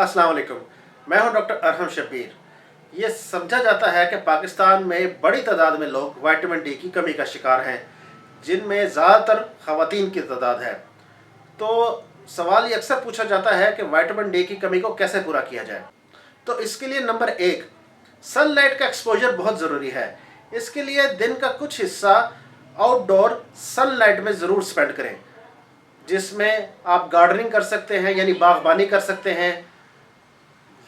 अस्सलाम वालेकुम। मैं हूं डॉक्टर अरहम शब्बीर। ये समझा जाता है कि पाकिस्तान में बड़ी तादाद में लोग विटामिन डी की कमी का शिकार हैं, जिनमें ज़्यादातर ख़वातीन की तादाद है। तो सवाल ये अक्सर पूछा जाता है कि विटामिन डी की कमी को कैसे पूरा किया जाए। तो इसके लिए नंबर 1, सनलाइट का एक्सपोजर बहुत ज़रूरी है। इसके लिए दिन का कुछ हिस्सा आउटडोर सनलाइट में ज़रूर स्पेंड करें, जिसमें आप गार्डनिंग कर सकते हैं, यानी बागबानी कर सकते हैं,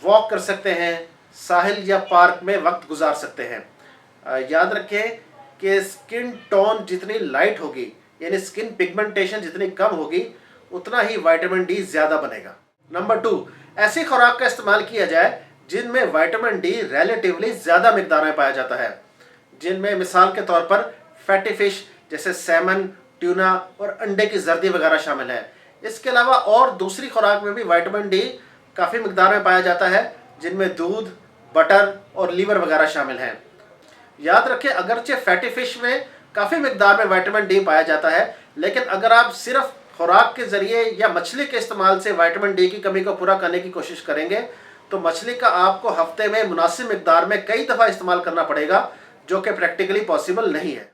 वॉक कर सकते हैं, साहिल या पार्क में वक्त गुजार सकते हैं। याद रखें कि स्किन टोन जितनी लाइट होगी, यानी स्किन पिगमेंटेशन जितनी कम होगी, उतना ही विटामिन डी ज़्यादा बनेगा। नंबर 2, ऐसी खुराक का इस्तेमाल किया जाए जिनमें विटामिन डी रिलेटिवली ज़्यादा मिकदार में पाया जाता है, जिनमें मिसाल के तौर पर फैटी फिश जैसे सैमन, ट्यूना और अंडे की जर्दी वगैरह शामिल है। इसके अलावा और दूसरी खुराक में भी विटामिन डी काफ़ी मिकदार में पाया जाता है, जिनमें दूध, बटर और लीवर वगैरह शामिल हैं। याद रखें, अगरचे फैटी फिश में काफ़ी मिकदार में विटामिन डी पाया जाता है, लेकिन अगर आप सिर्फ खुराक के ज़रिए या मछली के इस्तेमाल से विटामिन डी की कमी को पूरा करने की कोशिश करेंगे तो मछली का आपको हफ्ते में मुनासिब मिकदार में कई दफ़ा इस्तेमाल करना पड़ेगा, जो कि प्रैक्टिकली पॉसिबल नहीं है।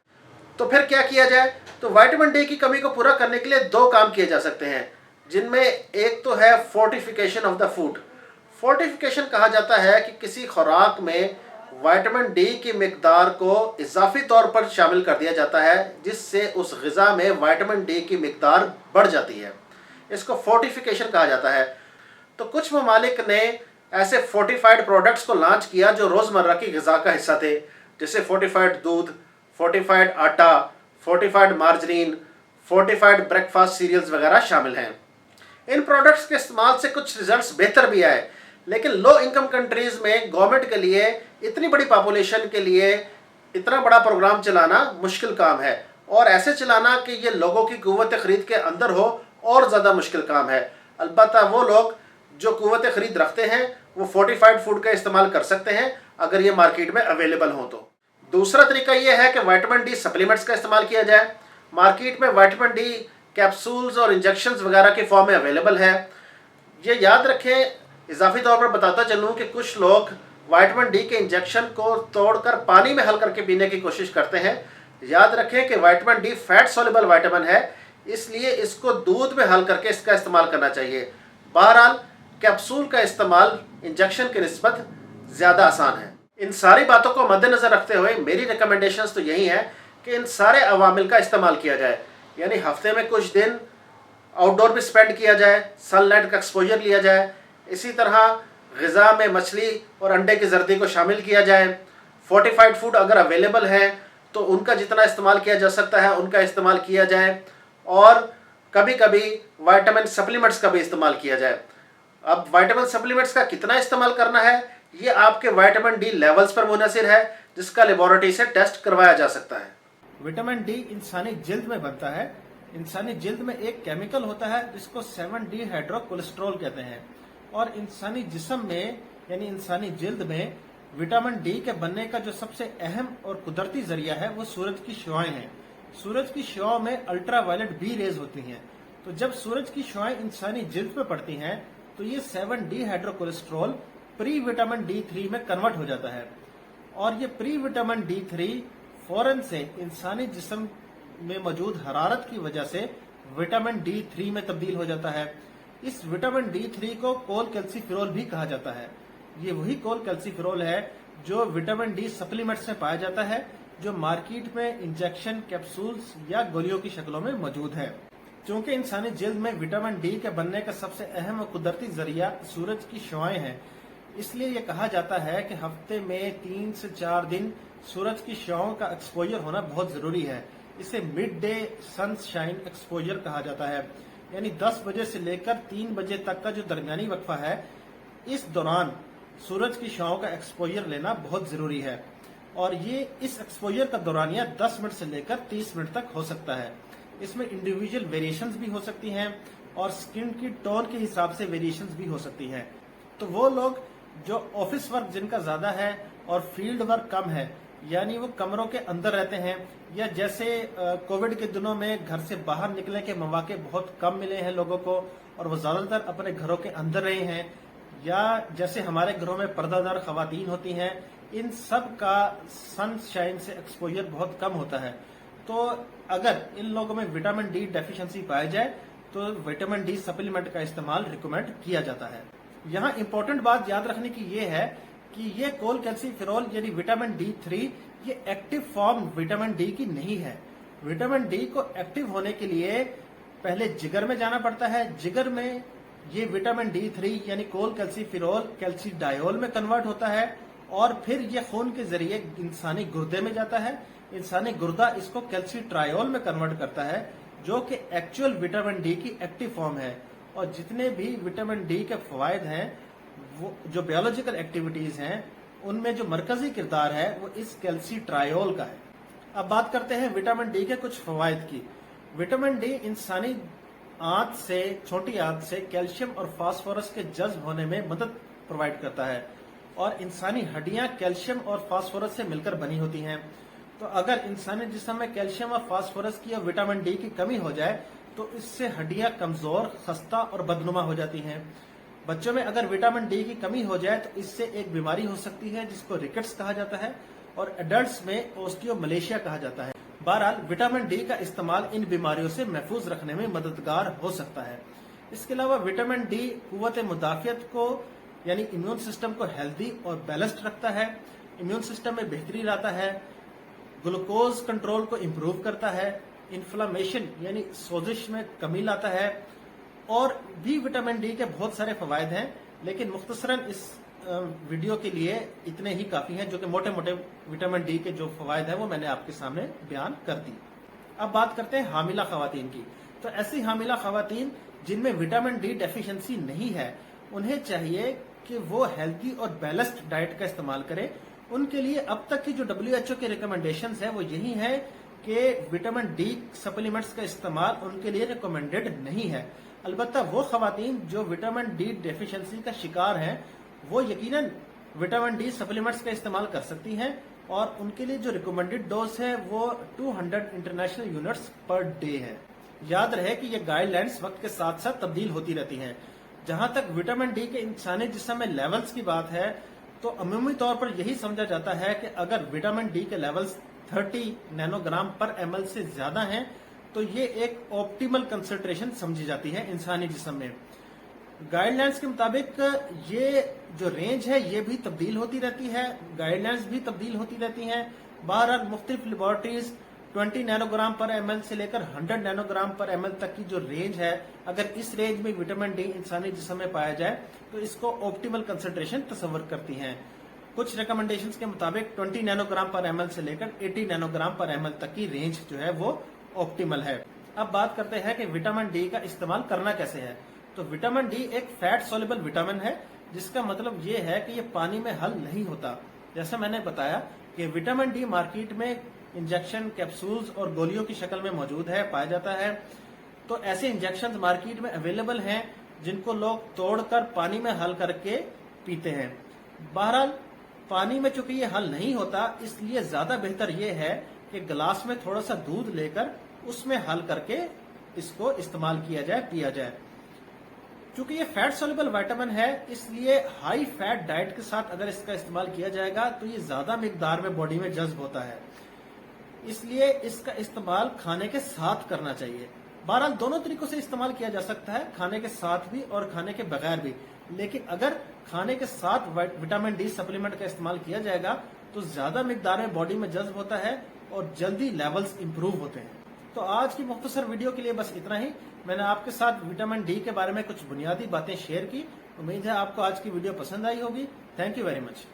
तो फिर क्या किया जाए? तो विटामिन डी की कमी को पूरा करने के लिए 2 काम किए जा सकते हैं, जिनमें एक तो है fortification of the food. Fortification कहा जाता है कि किसी खुराक में विटामिन डी की मिकदार को इजाफी तौर पर शामिल कर दिया जाता है, जिससे उस ग़िज़ा में विटामिन डी की मिकदार बढ़ जाती है। इसको फोर्टिफिकेशन कहा जाता है। तो कुछ ममालिक ने ऐसे फोर्टिफाइड प्रोडक्ट्स को लॉन्च किया जो रोज़मर्रा की ग़िज़ा का हिस्सा थे, जैसे फोर्टिफाइड दूध, फोर्टिफाइड आटा, fortified margarine, fortified breakfast cereals वगैरह शामिल हैं। इन प्रोडक्ट्स के इस्तेमाल से कुछ रिजल्ट्स बेहतर भी आए, लेकिन लो इनकम कंट्रीज़ में गवर्नमेंट के लिए इतनी बड़ी पॉपुलेशन के लिए इतना बड़ा प्रोग्राम चलाना मुश्किल काम है, और ऐसे चलाना कि ये लोगों की कुव्वत ख़रीद के अंदर हो और ज़्यादा मुश्किल काम है। अलबत्ता वो लोग जो कुव्वत ख़रीद रखते हैं वो फोर्टिफाइड फूड का इस्तेमाल कर सकते हैं, अगर ये मार्केट में अवेलेबल हो तो। दूसरा तरीका ये है कि विटामिन डी सप्लीमेंट्स का इस्तेमाल किया जाए। मार्केट में विटामिन डी कैप्सूल्स और इंजेक्शंस वगैरह के फॉर्म में अवेलेबल है। ये याद रखें, इजाफी तौर पर बताता चलूँ कि कुछ लोग विटामिन डी के इंजेक्शन को तोड़कर पानी में हल करके पीने की कोशिश करते हैं। याद रखें कि vitamin D fat soluble vitamin है, इसलिए इसको दूध में हल करके इसका इस्तेमाल करना चाहिए। बहरहाल कैप्सूल का इस्तेमाल इंजेक्शन की निस्बत ज़्यादा आसान है। इन सारी बातों को मद्देनज़र रखते हुए मेरी रिकमेंडेशंस तो यही है कि इन सारे अवामिल का इस्तेमाल किया जाए, यानी हफ्ते में कुछ दिन आउटडोर भी स्पेंड किया जाए, सनलाइट का एक्सपोजर लिया जाए, इसी तरह ग़िज़ा में मछली और अंडे की जर्दी को शामिल किया जाए। फोर्टिफाइड फूड अगर अवेलेबल है तो उनका जितना इस्तेमाल किया जा सकता है उनका इस्तेमाल किया जाए, और कभी कभी विटामिन सप्लीमेंट्स का भी इस्तेमाल किया जाए। अब विटामिन सप्लीमेंट्स का कितना इस्तेमाल करना है ये आपके विटामिन डी लेवल्स पर मुनहसिर है, जिसका लेबोरेटरी से टेस्ट करवाया जा सकता है। विटामिन डी इंसानी जिल्द में बनता है। इंसानी जिल्द में एक केमिकल होता है जिसको 7D हाइड्रोकोलेस्ट्रॉल कहते हैं, और इंसानी जिस्म में यानी इंसानी जिल्द में विटामिन डी के बनने का जो सबसे अहम और कुदरती जरिया है वो सूरज की शुआएं हैं। सूरज की शुआओं में अल्ट्रावायलेट बी रेज होती हैं। तो जब सूरज की शुआएं इंसानी जिल्द पे पड़ती हैं तो ये 7D हाइड्रोकोलेस्ट्रॉल प्री विटामिन D3 में कन्वर्ट हो जाता है, और ये प्री विटामिन D3 फौरन से इंसानी जिस्म में मौजूद हरारत की वजह से विटामिन D3 में तब्दील हो जाता है। इस विटामिन D3 को कोल कैल्सीफेरॉल भी कहा जाता है। ये वही कोल कैल्सीफेरॉल है जो विटामिन डी सप्लीमेंट्स में पाया जाता है, जो मार्केट में इंजेक्शन, कैप्सूल्स या गोलियों की शक्लों में मौजूद है। चूंकि इंसानी जिल्द में विटामिन डी के बनने का सबसे अहम और कुदरती जरिया सूरज की शुआएं हैं, इसलिए यह कहा जाता है कि हफ्ते में 3 से 4 दिन सूरज की शुआओं का एक्सपोजर होना बहुत जरूरी है। इसे मिड डे सनशाइन एक्सपोजर कहा जाता है, यानी 10 बजे से लेकर 3 बजे तक का जो दरमियानी वक्फा है, इस दौरान सूरज की शुआओं का एक्सपोजर लेना बहुत जरूरी है। और ये इस एक्सपोजर का दौरानिया 10 मिनट से लेकर 30 मिनट तक हो सकता है। इसमें इंडिविजुअल वेरिएशंस भी हो सकती हैं और स्किन की टोन के हिसाब से वेरिएशंस भी हो सकती हैं। तो वो लोग जो ऑफिस वर्क जिनका ज्यादा है और फील्ड वर्क कम है, यानी वो कमरों के अंदर रहते हैं, या जैसे कोविड के दिनों में घर से बाहर निकलने के मौके बहुत कम मिले हैं लोगों को और वो ज्यादातर अपने घरों के अंदर रहे हैं, या जैसे हमारे घरों में पर्दादार खवातीन होती हैं, इन सब का सनशाइन से एक्सपोजर बहुत कम होता है। तो अगर इन लोगों में विटामिन डी डेफिशिएंसी पाई जाए तो विटामिन डी सप्लीमेंट का इस्तेमाल रिकमेंड किया जाता है। यहाँ इंपॉर्टेंट बात याद रखने की ये है कि ये कोलकैल्सिफेरॉल यानी विटामिन D3 ये एक्टिव फॉर्म विटामिन डी की नहीं है। विटामिन डी को एक्टिव होने के लिए पहले जिगर में जाना पड़ता है। जिगर में ये विटामिन D3 यानी कोलकैल्सिफेरॉल कैल्सिडायोल में कन्वर्ट होता है और फिर ये खून के जरिए इंसानी गुर्दे में जाता है। इंसानी गुर्दा इसको कैल्सिट्रायोल में कन्वर्ट करता है, जो कि एक्चुअल विटामिन डी की एक्टिव फॉर्म है। और जितने भी विटामिन डी के फवायद हैं, वो जो बायोलॉजिकल एक्टिविटीज हैं, उनमें जो मरकजी किरदार है वो इस कैल्सिट्रायोल का है। अब बात करते हैं विटामिन डी के कुछ फवायद की। विटामिन डी इंसानी आंत से, छोटी आंत से कैल्शियम और फास्फोरस के जज्ब होने में मदद प्रोवाइड करता है और इंसानी हड्डियां कैल्शियम और फास्फोरस से मिलकर बनी होती हैं। तो अगर इंसानी जिस्म में कैल्शियम और फास्फोरस की और विटामिन डी की कमी हो जाए तो इससे हड्डियां कमजोर, खस्ता और बदनुमा हो जाती हैं। बच्चों में अगर विटामिन डी की कमी हो जाए तो इससे एक बीमारी हो सकती है जिसको रिकेट्स कहा जाता है और एडल्ट्स में ओस्टियोमलेशिया कहा जाता है। बहरहाल विटामिन डी का इस्तेमाल इन बीमारियों से महफूज रखने में मददगार हो सकता है। इसके अलावा विटामिन डी कुव्वत मुदाफियत को यानी इम्यून सिस्टम को हेल्दी और बैलेंस्ड रखता है, इम्यून सिस्टम में बेहतरी लाता है, ग्लूकोज कंट्रोल को इम्प्रूव करता है, इन्फ्लामेशन यानी सोजिश में कमी लाता है। और भी विटामिन डी के बहुत सारे फवायद हैं, लेकिन मुख्तसरन इस वीडियो के लिए इतने ही काफी हैं, जो कि मोटे मोटे विटामिन डी के जो फवायद हैं वो मैंने आपके सामने बयान कर दी। अब बात करते हैं हामिला खवातीन की। तो ऐसी हामिला खवातीन जिनमें विटामिन डी डेफिशिएंसी नहीं है, उन्हें चाहिए कि वो हेल्थी और बैलेंस्ड डाइट का इस्तेमाल करें। उनके लिए अब तक की जो WHO के रिकमेंडेशन है वो यही है कि विटामिन डी सप्लीमेंट्स का इस्तेमाल उनके लिए रिकमेंडेड नहीं है। अलबत्ता वो खवातीन जो विटामिन डी डेफिशिएंसी का शिकार हैं, वो यकीनन विटामिन डी सप्लीमेंट्स का इस्तेमाल कर सकती हैं और उनके लिए जो रिकमेंडेड डोज है वो 200 इंटरनेशनल यूनिट्स पर डे है। याद रहे कि ये गाइडलाइंस वक्त के साथ साथ तब्दील होती रहती हैं। जहां तक विटामिन डी के इंसानी जिस्म में लेवल्स की बात है, तो अमूमी तौर पर यही समझा जाता है कि अगर विटामिन डी के लेवल्स 30 नैनोग्राम पर ml से ज्यादा हैं तो ये एक ऑप्टिमल कंसंट्रेशन समझी जाती है इंसानी जिस्म में। गाइडलाइंस के मुताबिक ये जो रेंज है ये भी तब्दील होती रहती है, गाइडलाइंस भी तब्दील होती रहती हैं। बहरहाल मुख्तलिफ लेबोरेटरीज 20 नैनोग्राम पर ml से लेकर 100 नैनोग्राम पर ml तक की जो रेंज है, अगर इस रेंज में विटामिन डी इंसानी जिस्म में पाया जाए तो इसको ऑप्टिमल कंसंट्रेशन तस्वर करती हैं। कुछ रिकमेंडेशंस के मुताबिक 20 नैनोग्राम पर ml से लेकर 80 नैनोग्राम पर ml तक की रेंज जो है वो ऑप्टिमल है। अब बात करते हैं कि विटामिन डी का इस्तेमाल करना कैसे है। तो विटामिन डी एक फैट सोल्युबल विटामिन है, जिसका मतलब ये है कि ये पानी में हल नहीं होता। जैसा मैंने बताया कि विटामिन डी मार्केट में इंजेक्शन, कैप्सूल्स और गोलियों की शक्ल में मौजूद है, पाया जाता है। तो ऐसे इंजेक्शन मार्केट में अवेलेबल हैं जिनको लोग तोड़कर पानी में हल करके पीते हैं। बहरहाल पानी में चूंकि ये हल नहीं होता, इसलिए ज्यादा बेहतर ये है कि गिलास में थोड़ा सा दूध लेकर उसमें हल करके इसको इस्तेमाल किया जाए, पिया जाए। चूंकि ये फैट सोल्युबल विटामिन है, इसलिए हाई फैट डाइट के साथ अगर इसका इस्तेमाल किया जाएगा तो ये ज्यादा मिकदार में बॉडी में जज्ब होता है, इसलिए इसका इस्तेमाल खाने के साथ करना चाहिए। बहरहाल दोनों तरीकों से इस्तेमाल किया जा सकता है, खाने के साथ भी और खाने के बगैर भी। लेकिन अगर खाने के साथ विटामिन डी सप्लीमेंट का इस्तेमाल किया जाएगा तो ज्यादा मिकदार में बॉडी में जज्ब होता है और जल्दी लेवल्स इंप्रूव होते हैं। तो आज की मुख्तसर वीडियो के लिए बस इतना ही। मैंने आपके साथ विटामिन डी के बारे में कुछ बुनियादी बातें शेयर की। उम्मीद है आपको आज की वीडियो पसंद आई होगी। Thank you very much.